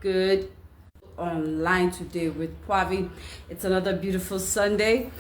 good online today with Kwavi. It's another beautiful Sunday.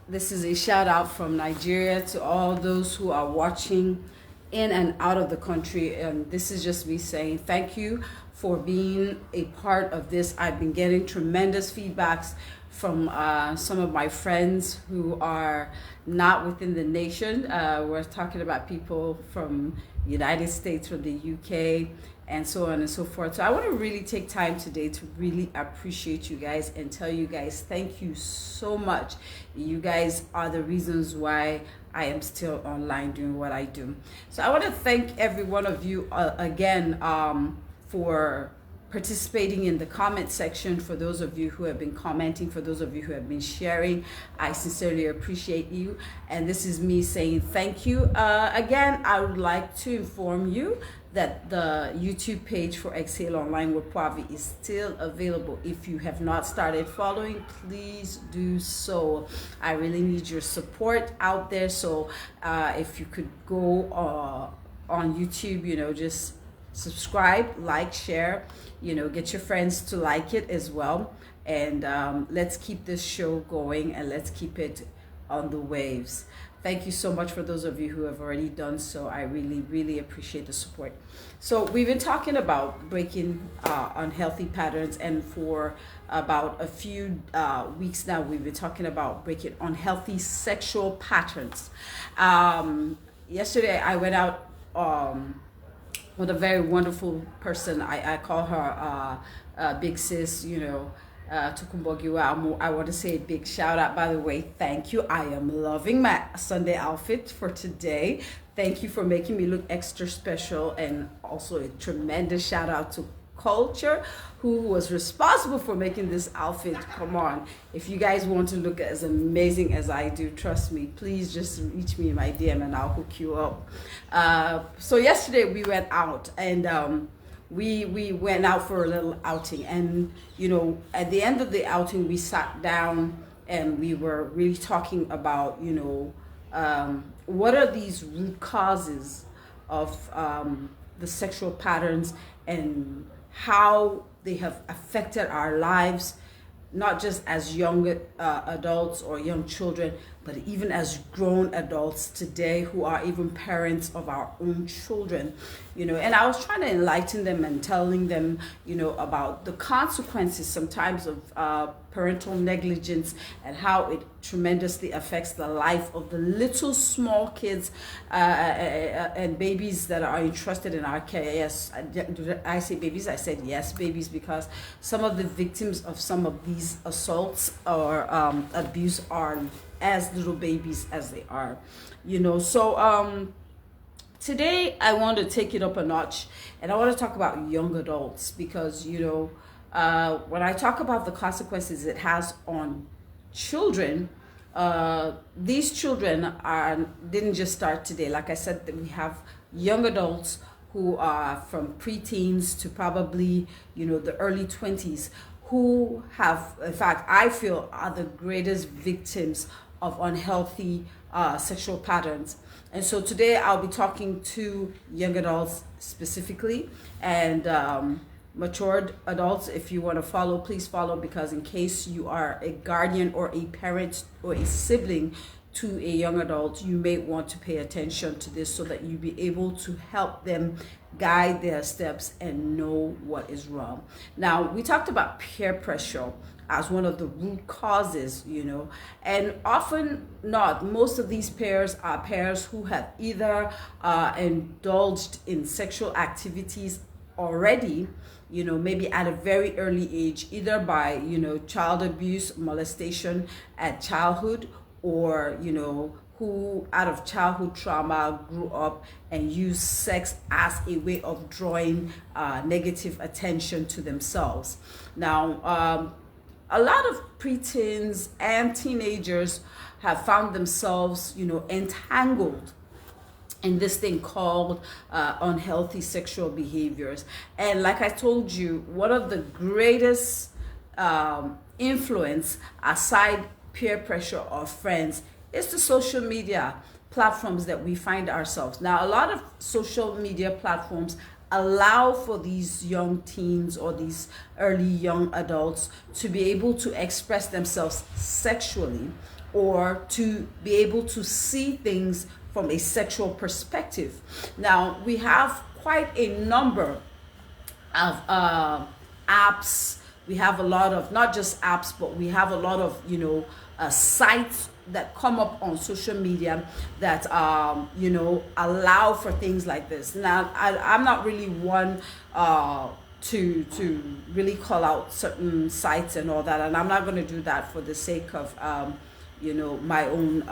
This is a shout out from Nigeria to all those who are watching in and out of the country, and this is just me saying thank you for being a part of this. I've been getting tremendous feedbacks from some of my friends who are not within the nation. We're talking about people from United States, from the UK, and so on and so forth. So I want to really take time today to really appreciate you guys and tell you guys thank you so much. You guys are the reasons why I am still online doing what I do. So I want to thank every one of you again for participating in the comment section. For those of you who have been commenting, for those of you who have been sharing, I sincerely appreciate you. And this is me saying thank you. Again, I would like to inform you that the YouTube page for EX-HALE Online with Kwavi is still available. If you have not started following, please do so. I really need your support out there. So if you could go on YouTube, just subscribe, like, share, get your friends to like it as well. And let's keep this show going and let's keep it on the waves. Thank you so much for those of you who have already done so. I really, really appreciate the support. So we've been talking about breaking unhealthy patterns, and for about a few weeks now, we've been talking about breaking unhealthy sexual patterns. Yesterday, I went out with a very wonderful person. I call her Big Sis, Tukumbogiwa. I want to say a big shout out, by the way. Thank you. I am loving my Sunday outfit for today. Thank you for making me look extra special, and also a tremendous shout out to Culture, who was responsible for making this outfit. Come on, if you guys want to look as amazing as I do, trust me, please just reach me in my DM and I'll hook you up. So yesterday we went out, and we went out for a little outing, and at the end of the outing we sat down and we were really talking about what are these root causes of the sexual patterns and how they have affected our lives, not just as young adults or young children, but even as grown adults today who are even parents of our own children. And I was trying to enlighten them and telling them, about the consequences sometimes of parental negligence and how it tremendously affects the life of the little small kids and babies that are entrusted in our care. Yes, I say babies, I said yes, babies, because some of the victims of some of these assaults or abuse are as little babies as they are, So today I want to take it up a notch, and I want to talk about young adults because, when I talk about the consequences it has on children, these children didn't just start today. Like I said, that we have young adults who are from preteens to probably, the early 20s, who have, in fact, I feel are the greatest victims of unhealthy sexual patterns. And so today I'll be talking to young adults specifically, and matured adults. If you want to follow, please follow, because in case you are a guardian or a parent or a sibling to a young adult, you may want to pay attention to this so that you be able to help them guide their steps and know what is wrong. Now, we talked about peer pressure as one of the root causes, and often not. Most of these pairs are pairs who have either indulged in sexual activities already, maybe at a very early age, either by, child abuse, molestation at childhood, or, who out of childhood trauma grew up and used sex as a way of drawing negative attention to themselves. Now, a lot of preteens and teenagers have found themselves, entangled in this thing called unhealthy sexual behaviors. And like I told you, one of the greatest influence aside peer pressure of friends is the social media platforms that we find ourselves. Now, a lot of social media platforms allow for these young teens or these early young adults to be able to express themselves sexually, or to be able to see things from a sexual perspective. Now, we have quite a number of apps. We have a lot of, not just apps, but we have a lot of, sites that come up on social media that, allow for things like this. Now, I'm not really one to really call out certain sites and all that, and I'm not going to do that for the sake of, my own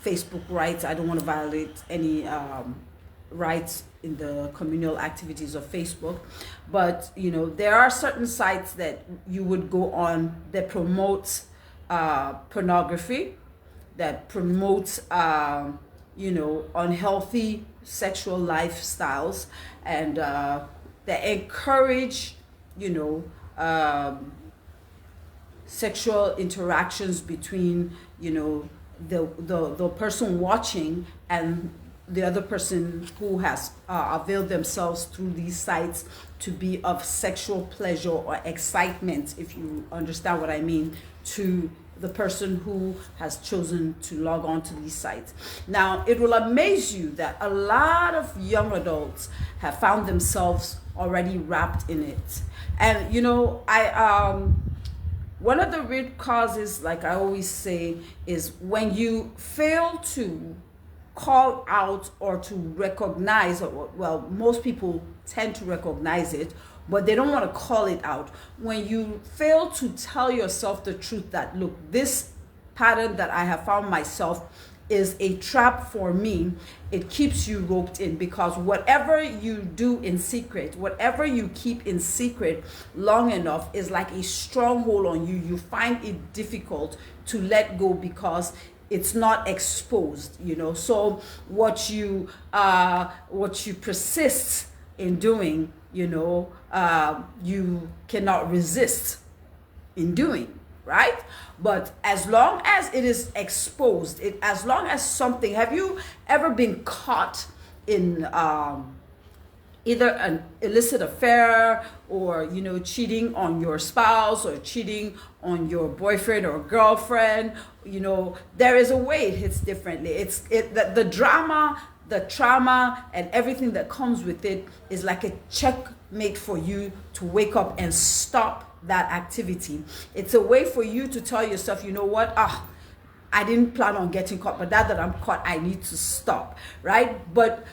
Facebook rights. I don't want to violate any rights in the communal activities of Facebook. But, there are certain sites that you would go on that promote pornography, that promotes, unhealthy sexual lifestyles, and that encourage, sexual interactions between, the person watching and the other person who has availed themselves through these sites to be of sexual pleasure or excitement, if you understand what I mean, to the person who has chosen to log on to these sites. Now, it will amaze you that a lot of young adults have found themselves already wrapped in it. And, one of the root causes, like I always say, is when you fail to call out or to recognize, well, most people tend to recognize it, but they don't want to call it out. When you fail to tell yourself the truth that, look, this pattern that I have found myself is a trap for me, it keeps you roped in, because whatever you do in secret, whatever you keep in secret long enough is like a stronghold on you. You find it difficult to let go because it's not exposed, So what you persist in doing, you cannot resist in doing, right? But as long as it is exposed, as long as something, have you ever been caught in either an illicit affair, or cheating on your spouse, or cheating on your boyfriend or girlfriend? There is a way it hits differently. The drama, the trauma, and everything that comes with it is like a checkmate for you to wake up and stop that activity. It's a way for you to tell yourself, you know what, I didn't plan on getting caught, but now that I'm caught, I need to stop, right? But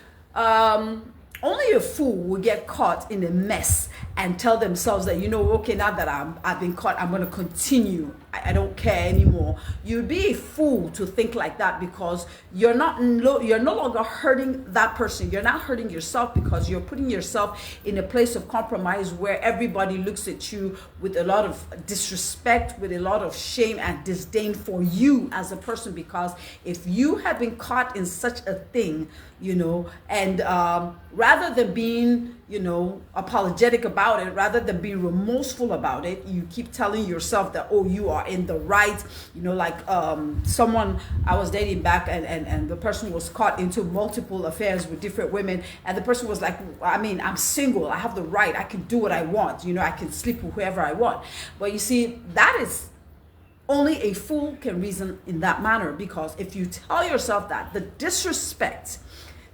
only a fool will get caught in a mess and tell themselves that, okay, now that I've been caught, I'm going to continue. I don't care anymore. You'd be a fool to think like that, because you're no longer hurting that person. You're not hurting yourself, because you're putting yourself in a place of compromise where everybody looks at you with a lot of disrespect, with a lot of shame and disdain for you as a person. Because if you have been caught in such a thing, and rather than being, apologetic about it, rather than being remorseful about it, you keep telling yourself that, oh, you are in the right. Like someone I was dating back, and the person was caught into multiple affairs with different women, and the person was like, I'm single, I have the right, I can do what I want, I can sleep with whoever I want. But you see, that is only a fool can reason in that manner, because if you tell yourself that, the disrespect,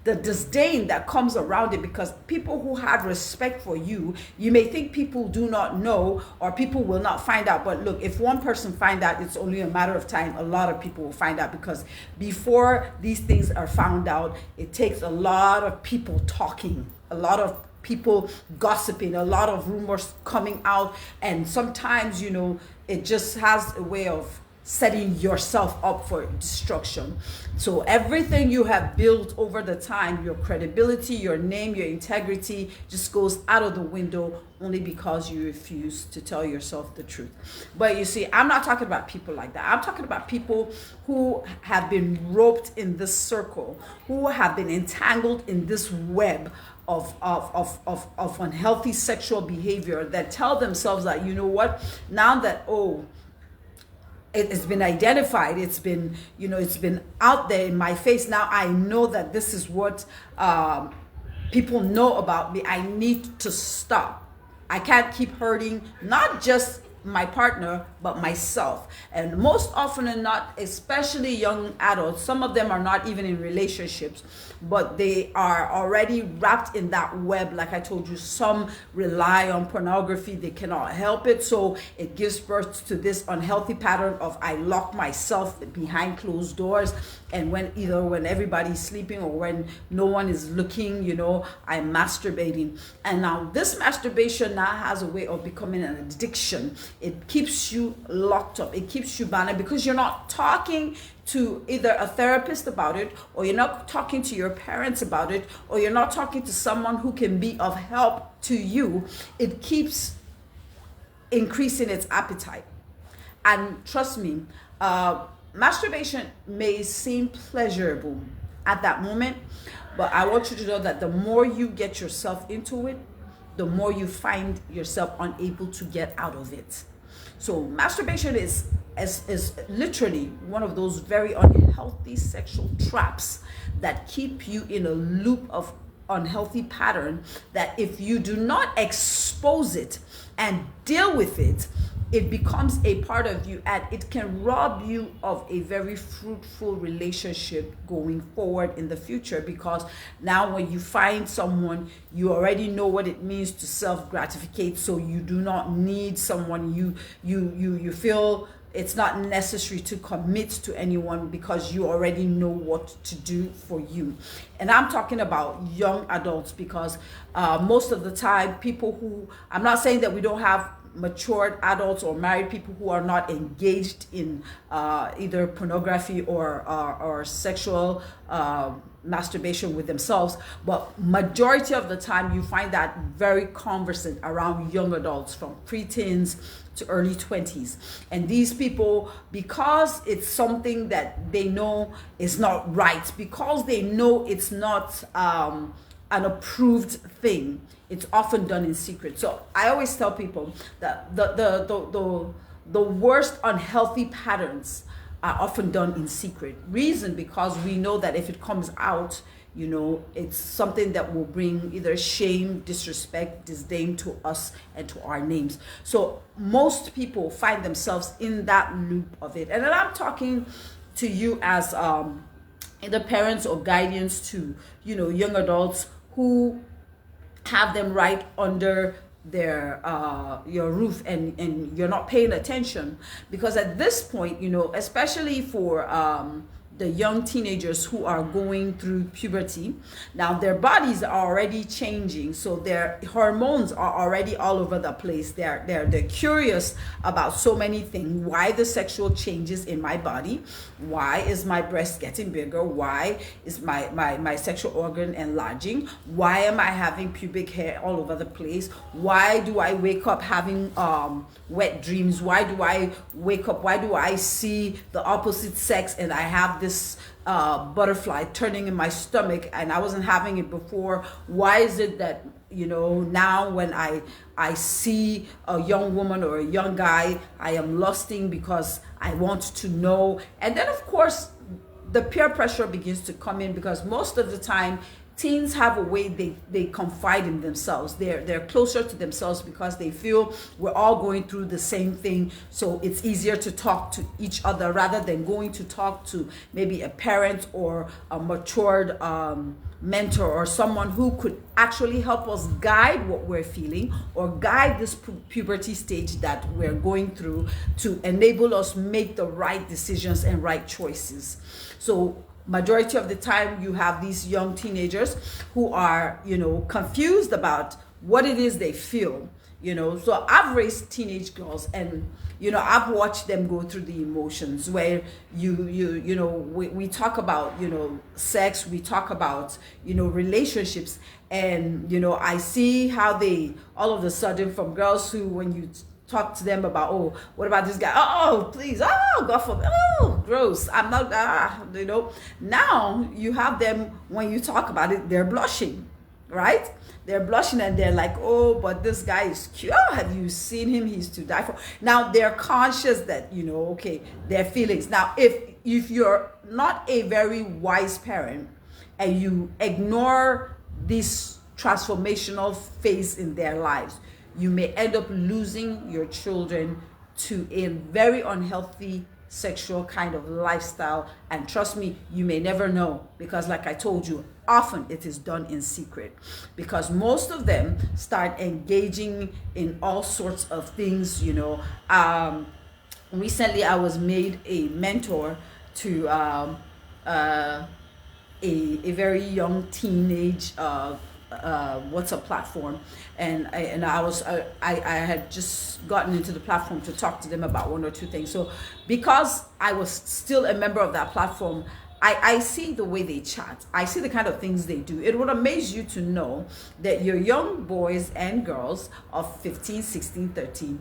the disdain that comes around it, because people who have respect for you, you may think people do not know, or people will not find out. But look, if one person find out, it's only a matter of time. A lot of people will find out, because before these things are found out, it takes a lot of people talking, a lot of people gossiping, a lot of rumors coming out. And sometimes, it just has a way of setting yourself up for destruction. So everything you have built over the time, your credibility, your name, your integrity, just goes out of the window only because you refuse to tell yourself the truth. But you see, I'm not talking about people like that. I'm talking about people who have been roped in this circle, who have been entangled in this web of unhealthy sexual behavior, that tell themselves that, now that, it's been identified, it's been out there in my face, now I know that this is what people know about me. I need to stop. I can't keep hurting not just my partner but myself. And most often than not, especially young adults, some of them are not even in relationships, but they are already wrapped in that web. Like I told you, some rely on pornography, they cannot help it, so it gives birth to this unhealthy pattern of I lock myself behind closed doors, and when everybody's sleeping or when no one is looking, I'm masturbating. And now this masturbation now has a way of becoming an addiction. It keeps you locked up, it keeps you bound, because you're not talking to either a therapist about it, or you're not talking to your parents about it, or you're not talking to someone who can be of help to you. It keeps increasing its appetite. And trust me, masturbation may seem pleasurable at that moment, but I want you to know that the more you get yourself into it, the more you find yourself unable to get out of it. So masturbation is literally one of those very unhealthy sexual traps that keep you in a loop of unhealthy pattern, that if you do not expose it and deal with it, it becomes a part of you, and it can rob you of a very fruitful relationship going forward in the future. Because now when you find someone, you already know what it means to self-gratify, so you do not need someone. You feel it's not necessary to commit to anyone because you already know what to do for you. And I'm talking about young adults, because most of the time people who, I'm not saying that we don't have matured adults or married people who are not engaged in either pornography or sexual masturbation with themselves, but majority of the time you find that very conversant around young adults from preteens to early 20s. And these people, because it's something that they know is not right, because they know it's not an approved thing, it's often done in secret. So I always tell people that the worst unhealthy patterns are often done in secret. Reason, because we know that if it comes out, it's something that will bring either shame, disrespect, disdain to us and to our names. So most people find themselves in that loop of it. And then I'm talking to you as either parents or guardians to young adults who have them right under their your roof, and you're not paying attention. Because at this point, especially for the young teenagers who are going through puberty, now their bodies are already changing, so their hormones are already all over the place. They're curious about so many things. Why the sexual changes in my body? Why is my breast getting bigger? Why is my sexual organ enlarging? Why am I having pubic hair all over the place? Why do I wake up having wet dreams? Why do I wake up? Why do I see the opposite sex and I have this butterfly turning in my stomach and I wasn't having it before? Why is it that now when I see a young woman or a young guy, I am lusting because I want to know? And then of course the peer pressure begins to come in, because most of the time teens have a way they confide in themselves. They're closer to themselves because they feel we're all going through the same thing, so it's easier to talk to each other rather than going to talk to maybe a parent or a matured mentor or someone who could actually help us guide what we're feeling or guide this puberty stage that we're going through to enable us make the right decisions and right choices. So majority of the time you have these young teenagers who are confused about what it is they feel. So I've raised teenage girls, and I've watched them go through the emotions where we talk about sex, we talk about relationships, and I see how they all of a sudden, from girls who, when you talk to them about, oh, what about this guy? Oh, please, oh, God forbid, oh, gross. I'm not, Now you have them, when you talk about it, they're blushing, right? They're blushing and they're like, oh, but this guy is cute. Oh, have you seen him? He's to die for. Now they're conscious that, okay, their feelings. Now, if you're not a very wise parent and you ignore these transformational phase in their lives. You may end up losing your children to a very unhealthy sexual kind of lifestyle, and trust me, you may never know, because like I told you, often it is done in secret, because most of them start engaging in all sorts of things. Recently I was made a mentor to a very young teenage WhatsApp platform, and I had just gotten into the platform to talk to them about one or two things. So because I was still a member of that platform, I see the way they chat. I see the kind of things they do. It would amaze you to know that your young boys and girls of 15, 16, 13,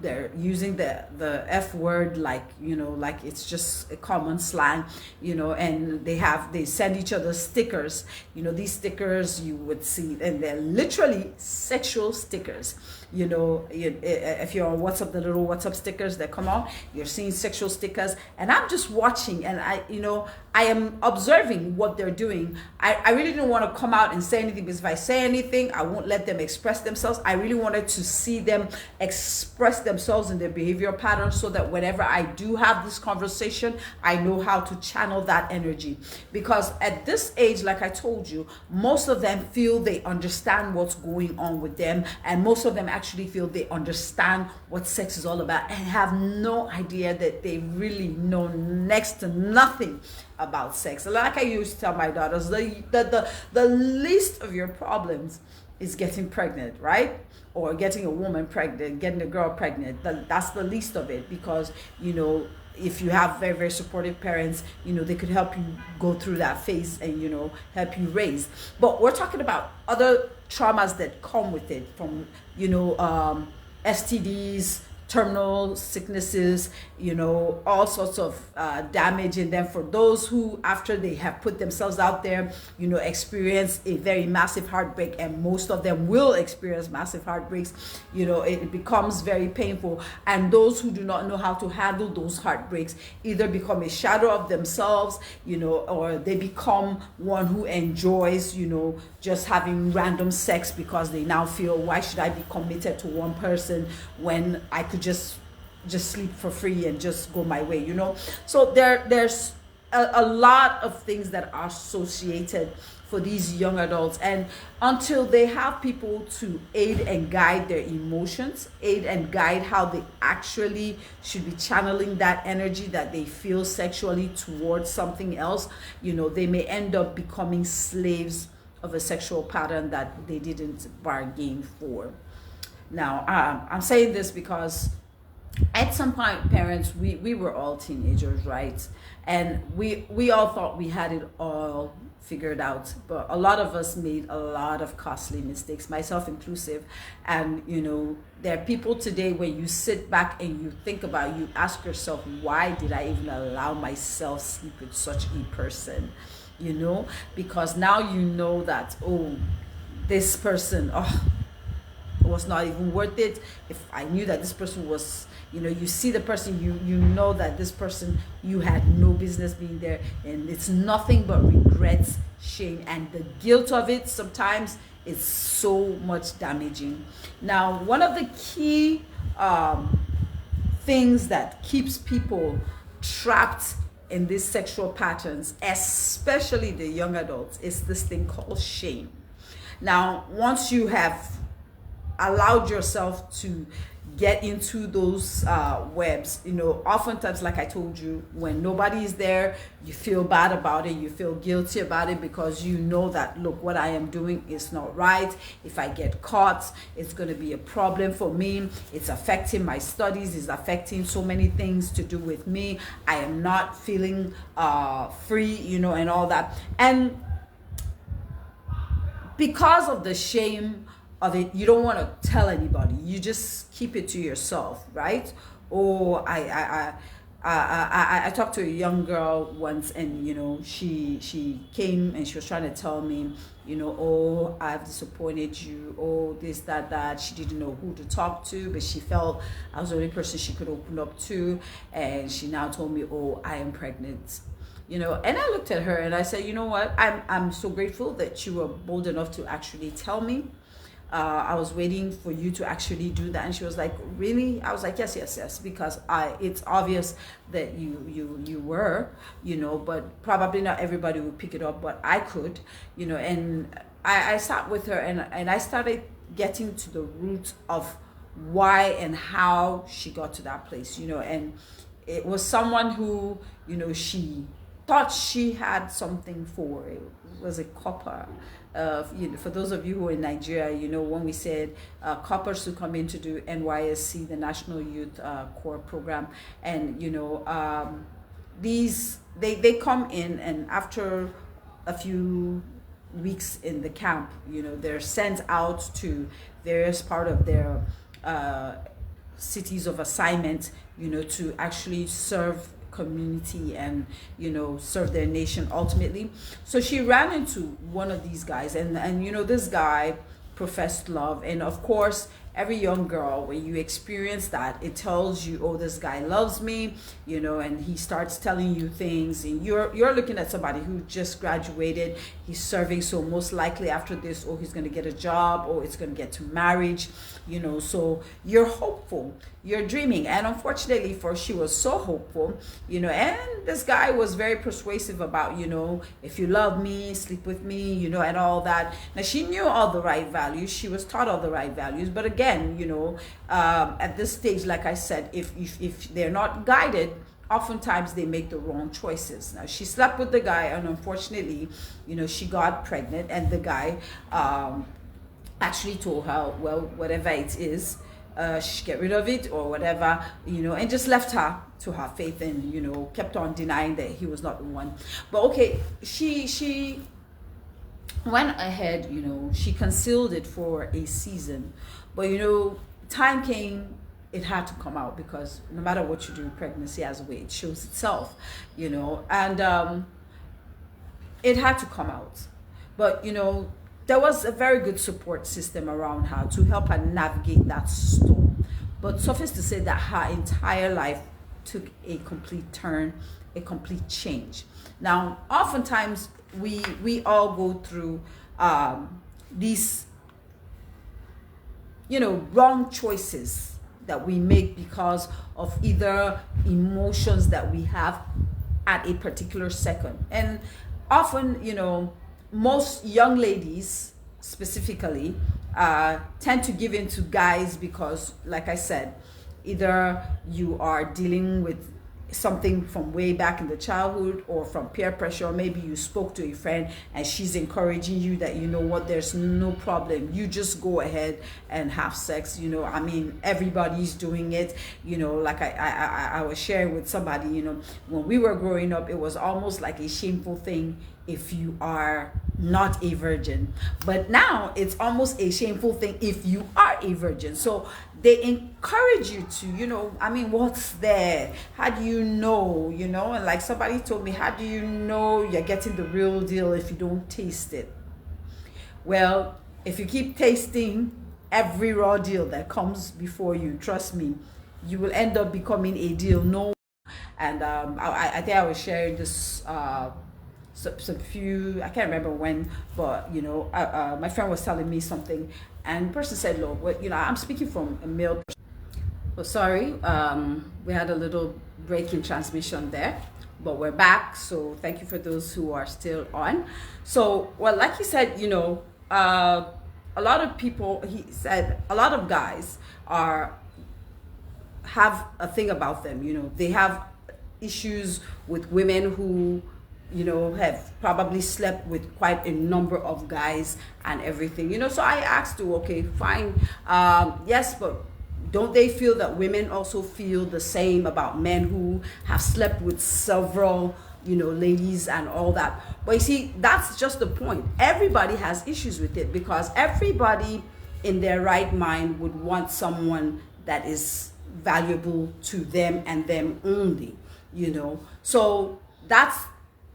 they're using the F word like it's just a common slang, and they send each other stickers. These stickers you would see, and they're literally sexual stickers. If you're on WhatsApp, the little WhatsApp stickers that come out, you're seeing sexual stickers, and I'm just watching, and I am observing what they're doing. I really didn't want to come out and say anything, because if I say anything, I won't let them express themselves. I really wanted to see them express themselves in their behavioral patterns, so that whenever I do have this conversation, I know how to channel that energy. Because at this age, like I told you, most of them feel they understand what's going on with them, and most of them actually feel they understand what sex is all about, and have no idea that they really know next to nothing about sex. Like I used to tell my daughters, the least of your problems is getting pregnant, right? Or getting a woman pregnant, getting a girl pregnant. That's the least of it, because if you have very, very supportive parents, they could help you go through that phase and help you raise. But we're talking about other traumas that come with it, from STDs, terminal sicknesses, all sorts of damage. And then for those who, after they have put themselves out there, experience a very massive heartbreak, and most of them will experience massive heartbreaks, it becomes very painful. And those who do not know how to handle those heartbreaks either become a shadow of themselves, or they become one who enjoys, just having random sex, because they now feel, why should I be committed to one person when I could just sleep for free and just go my way, So there's a lot of things that are associated for these young adults, and until they have people to aid and guide their emotions, aid and guide how they actually should be channeling that energy that they feel sexually towards something else, they may end up becoming slaves of a sexual pattern that they didn't bargain for. Now, I'm saying this because at some point, parents, we were all teenagers, right? And we all thought we had it all figured out, but a lot of us made a lot of costly mistakes, myself inclusive. And there are people today, when you sit back and you think about, you ask yourself, why did I even allow myself sleep with such a person? Because now that, this person, it was not even worth it. If I knew that this person was, you see the person, you know that this person, you had no business being there, and it's nothing but regrets, shame, and the guilt of it sometimes is so much damaging. Now, one of the key things that keeps people trapped in these sexual patterns, especially the young adults, is this thing called shame. Now, once you have allowed yourself to get into those webs, oftentimes, like I told you, when nobody is there, you feel bad about it, you feel guilty about it, because you know that, look, what I am doing is not right. If I get caught, it's going to be a problem for me. It's affecting my studies, it's affecting so many things to do with me. I am not feeling free, and all that. And because of the shame of it, you don't want to tell anybody. You just keep it to yourself, right? Or I talked to a young girl once, and she came and she was trying to tell me, oh, I've disappointed you, oh, this, that. She didn't know who to talk to, but she felt I was the only person she could open up to, and she now told me, oh, I am pregnant. And I looked at her and I said, you know what, I'm so grateful that you were bold enough to actually tell me. I was waiting for you to actually do that. And she was like, really? I was like, yes, yes, yes, because it's obvious that you were, but probably not everybody would pick it up, but I could, and I sat with her and I started getting to the root of why and how she got to that place, and it was someone who, she thought she had something for. It was a copper. For those of you who are in Nigeria, when we said coppers who come in to do NYSC, the National Youth Corps program, and these they come in, and after a few weeks in the camp, they're sent out to various part of their cities of assignment, to actually serve community and serve their nation ultimately. So she ran into one of these guys, and this guy professed love, and of course every young girl, when you experience that, it tells you, oh, this guy loves me, and he starts telling you things, and you're looking at somebody who just graduated, he's serving, so most likely after this, oh, he's going to get a job, or it's going to get to marriage, so you're hopeful, you're dreaming. And unfortunately she was so hopeful, and this guy was very persuasive about, if you love me, sleep with me, and all that. Now she knew all the right values, she was taught all the right values, but again, at this stage, like I said, if they're not guided, oftentimes they make the wrong choices. Now she slept with the guy, and unfortunately, she got pregnant, and the guy actually told her, well, whatever it is, she get rid of it or whatever, and just left her to her fate, and kept on denying that he was not the one. But okay, she went ahead, she concealed it for a season, but time came, it had to come out, because no matter what you do, pregnancy has a way, it shows itself, and it had to come out. But there was a very good support system around her to help her navigate that storm. But suffice to say that her entire life took a complete turn, a complete change. Now, oftentimes we all go through these wrong choices that we make because of either emotions that we have at a particular second. And often, most young ladies specifically tend to give in to guys because, like I said, either you are dealing with something from way back in the childhood, or from peer pressure, or maybe you spoke to a friend and she's encouraging you that, what, there's no problem, you just go ahead and have sex. Everybody's doing it. Like I was sharing with somebody, when we were growing up, it was almost like a shameful thing if you are not a virgin, but now it's almost a shameful thing if you are a virgin. So they encourage you to, what's there? How do you know? And like somebody told me, how do you know you're getting the real deal if you don't taste it? Well, if you keep tasting every raw deal that comes before you, trust me, you will end up becoming a deal. No. And I think I was sharing this some few, I can't remember when, but my friend was telling me something, and the person said, look, well, I'm speaking from a male perspective. Well, sorry, we had a little break in transmission there, but we're back, so thank you for those who are still on. So, well, like he said, a lot of people, he said, a lot of guys have a thing about them, they have issues with women who have probably slept with quite a number of guys and everything, so I asked you, okay, fine, yes, but don't they feel that women also feel the same about men who have slept with several, ladies and all that? But you see, that's just the point. Everybody has issues with it, because everybody in their right mind would want someone that is valuable to them and them only, so that's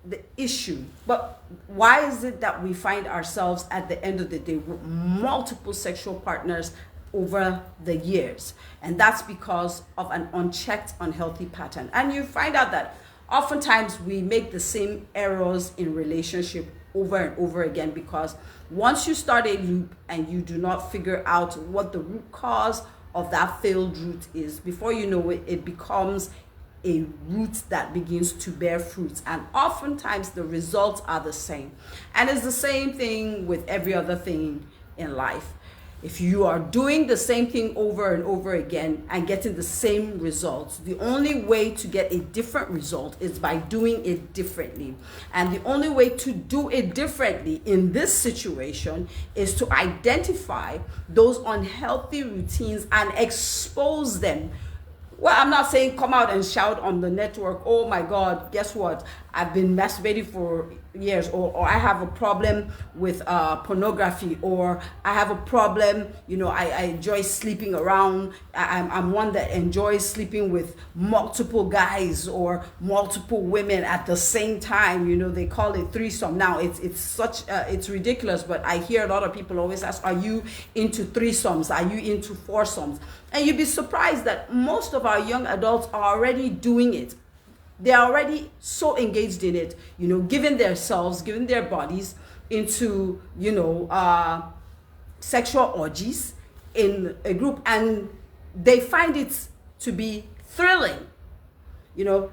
the issue. But why is it that we find ourselves at the end of the day with multiple sexual partners over the years? And that's because of an unchecked, unhealthy pattern. And you find out that oftentimes we make the same errors in relationship over and over again, because once you start a loop and you do not figure out what the root cause of that failed route is, before you know it, it becomes a root that begins to bear fruits, and oftentimes the results are the same. And it's the same thing with every other thing in life. If you are doing the same thing over and over again and getting the same results, the only way to get a different result is by doing it differently. And the only way to do it differently in this situation is to identify those unhealthy routines and expose them. Well, I'm not saying come out and shout on the network, oh my God, guess what? I've been masturbating for years, or I have a problem with pornography, or I have a problem, I enjoy sleeping around. I'm one that enjoys sleeping with multiple guys or multiple women at the same time. They call it threesome. Now it's ridiculous, but I hear a lot of people always ask, are you into threesomes? Are you into foursomes? And you'd be surprised that most of our young adults are already doing it. They're already so engaged in it, giving themselves, giving their bodies into, sexual orgies in a group, and they find it to be thrilling.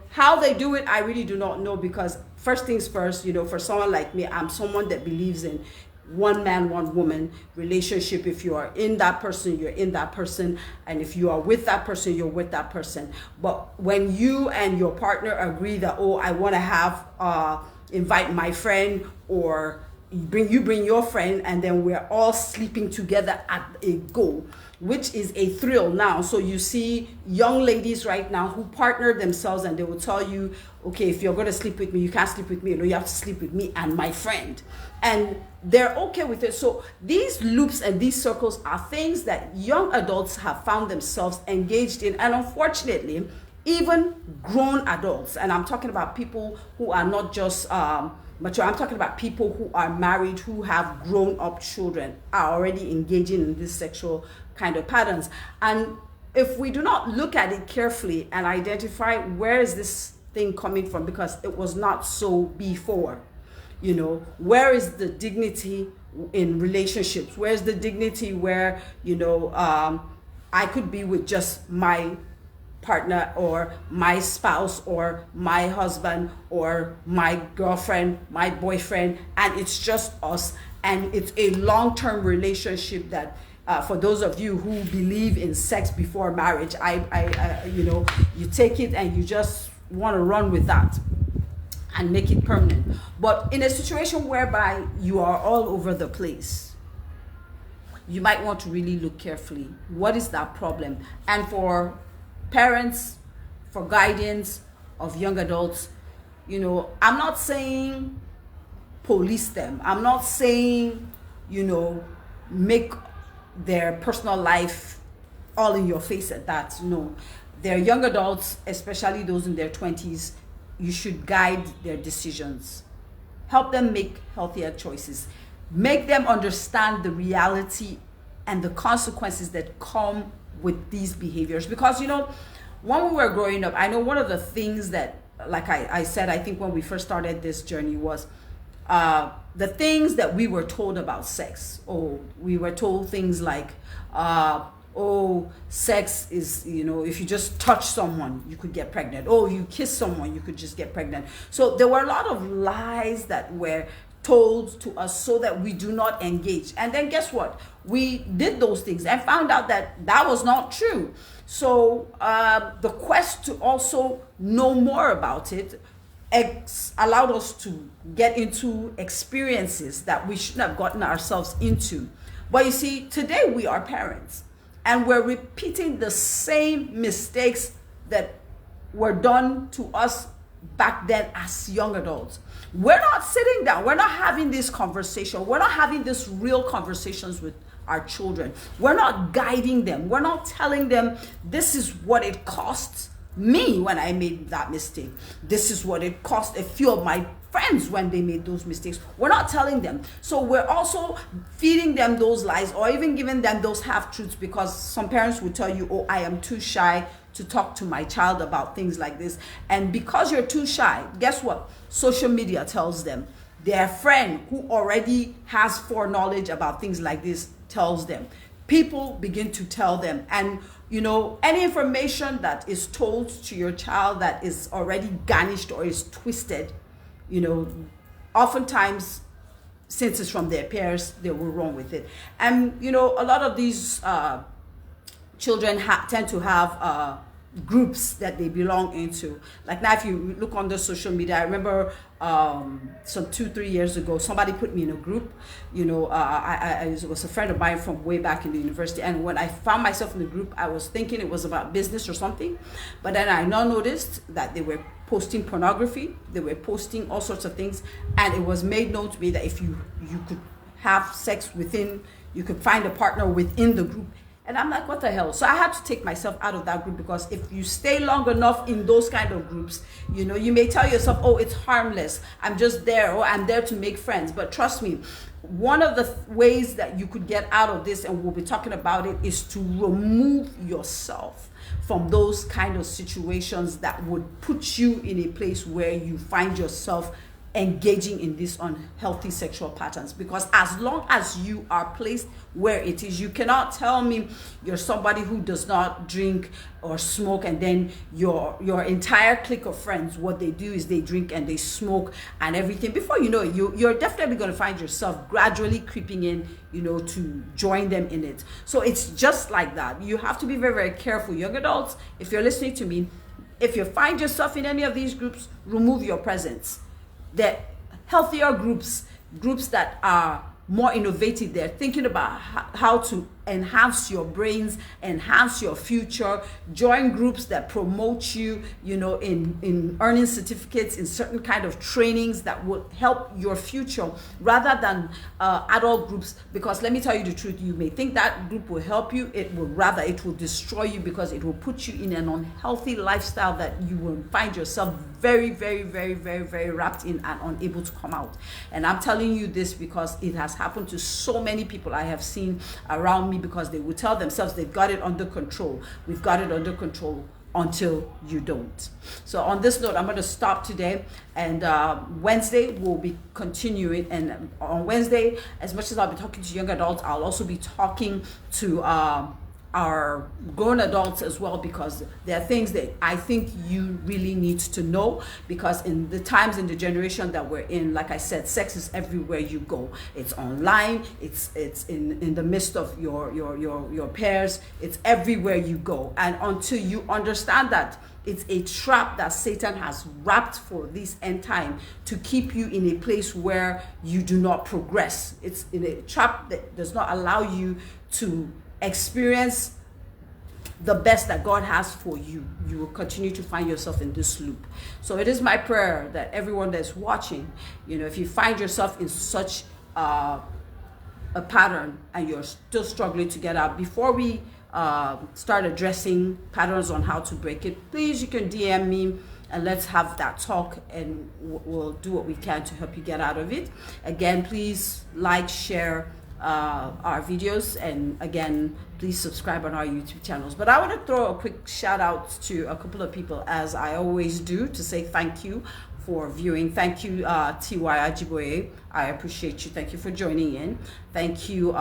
How they do it, I really do not know, because first things first, for someone like me, I'm someone that believes in one man, one woman relationship. If you are in that person, you're in that person. And if you are with that person, you're with that person. But when you and your partner agree that, oh, I want to have, invite my friend, or you bring your friend, and then we're all sleeping together at a go, which is a thrill now. So you see young ladies right now who partner themselves, and they will tell you, okay, if you're going to sleep with me, you can't sleep with me. You have to sleep with me and my friend. And they're okay with it. So these loops and these circles are things that young adults have found themselves engaged in. And unfortunately, even grown adults, and I'm talking about people who are not just mature, I'm talking about people who are married, who have grown up children, are already engaging in this sexual kind of patterns. And if we do not look at it carefully and identify where is this thing coming from, because it was not so before, where is the dignity in relationships? Where's the dignity where, I could be with just my partner, or my spouse, or my husband, or my girlfriend, my boyfriend, and it's just us, and it's a long-term relationship that, for those of you who believe in sex before marriage, you take it and you just want to run with that and make it permanent. But in a situation whereby you are all over the place, you might want to really look carefully. What is that problem? And for parents, for guidance of young adults, I'm not saying police them. I'm not saying, make their personal life all in your face at that. No, they're young adults, especially those in their 20s. You should guide their decisions. Help them make healthier choices. Make them understand the reality and the consequences that come with these behaviors. Because, when we were growing up, I know one of the things that, like I said, I think when we first started this journey was the things that we were told about sex. Oh, we were told things like, oh, sex is, if you just touch someone, you could get pregnant. Oh, you kiss someone, you could just get pregnant. So there were a lot of lies that were told to us so that we do not engage. And then guess what? We did those things and found out that that was not true. So the quest to also know more about it allowed us to get into experiences that we shouldn't have gotten ourselves into. But you see, today we are parents, and we're repeating the same mistakes that were done to us back then as young adults. We're not sitting down. We're not having this conversation. We're not having these real conversations with our children. We're not guiding them. We're not telling them, this is what it costs me when I made that mistake. This is what it cost a few of my friends when they made those mistakes. We're not telling them. So we're also feeding them those lies, or even giving them those half-truths, because some parents will tell you, oh, I am too shy to talk to my child about things like this. And because you're too shy, guess what? Social media tells them. Their friend who already has foreknowledge about things like this tells them. People begin to tell them. And you know, any information that is told to your child that is already garnished or is twisted, you know, oftentimes, since it's from their peers, they will run with it. And you know, a lot of these children tend to have groups that they belong into. Like now, if you look on the social media, I remember some 2-3 years ago, somebody put me in a group. You know, it was a friend of mine from way back in the university, and when I found myself in the group, I was thinking it was about business or something, but then I now noticed that they were posting pornography, they were posting all sorts of things, and it was made known to me that if you could have sex within, you could find a partner within the group. And I'm like, what the hell? So I had to take myself out of that group, because if you stay long enough in those kind of groups, you know, you may tell yourself, oh, it's harmless, I'm just there, or I'm there to make friends. But trust me, one of the ways that you could get out of this, and we'll be talking about it, is to remove yourself from those kind of situations that would put you in a place where you find yourself engaging in these unhealthy sexual patterns. Because as long as you are placed where it is, you cannot tell me you're somebody who does not drink or smoke, and then your entire clique of friends, what they do is they drink and they smoke and everything. Before you know it, you're definitely going to find yourself gradually creeping in, you know, to join them in it. So it's just like that. You have to be very, very careful. Young adults, if you're listening to me, if you find yourself in any of these groups, remove your presence. The healthier groups that are more innovative, they're thinking about how to enhance your brains, enhance your future. Join groups that promote you, you know, in earning certificates, in certain kind of trainings that will help your future, rather than adult groups. Because let me tell you the truth, you may think that group will help you, it will destroy you, because it will put you in an unhealthy lifestyle that you will find yourself very, very, very, very, very wrapped in and unable to come out. And I'm telling you this because it has happened to so many people I have seen around me, because they will tell themselves they've got it under control. We've got it under control, until you don't. So on this note, I'm going to stop today, and Wednesday we'll be continuing. And on Wednesday, as much as I'll be talking to young adults, I'll also be talking to our grown adults as well, because there are things that I think you really need to know, because in the times, in the generation that we're in, like I said, sex is everywhere you go. It's online, it's in the midst of your peers, it's everywhere you go. And until you understand that it's a trap that Satan has wrapped for this end time to keep you in a place where you do not progress. It's in a trap that does not allow you to experience the best that God has for you. You will continue to find yourself in this loop. So it is my prayer that everyone that's watching, you know, if you find yourself in such a pattern and you're still struggling to get out, before we start addressing patterns on how to break it, please, you can DM me and let's have that talk, and we'll do what we can to help you get out of it. Again, please like, share our videos, and again, please subscribe on our YouTube channels. But I want to throw a quick shout out to a couple of people, as I always do, to say thank you for viewing. Thank you, T.Y. Ajiboye, I appreciate you. Thank you for joining in. Thank you,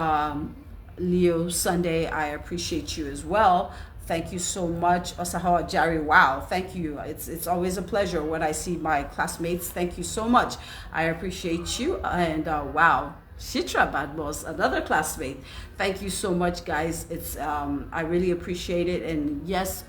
Leo Sunday, I appreciate you as well. Thank you so much, Osahawa Jari. Wow, thank you. It's always a pleasure when I see my classmates. Thank you so much. I appreciate you. And wow, Shitra Badmos, another classmate. Thank you so much, guys. It's I really appreciate it. And yes,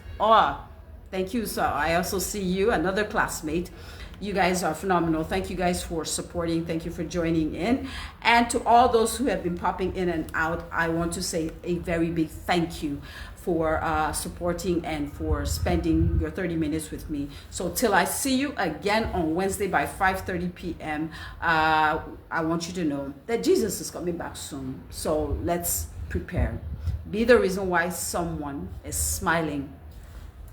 thank you. So I also see you, another classmate. You guys are phenomenal. Thank you guys for supporting. Thank you for joining in. And to all those who have been popping in and out, I want to say a very big thank you for supporting and for spending your 30 minutes with me. So till I see you again on Wednesday by 5:30 p.m., I want you to know that Jesus is coming back soon. So let's prepare. Be the reason why someone is smiling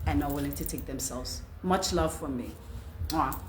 and not willing to take themselves. Much love from me. Mwah.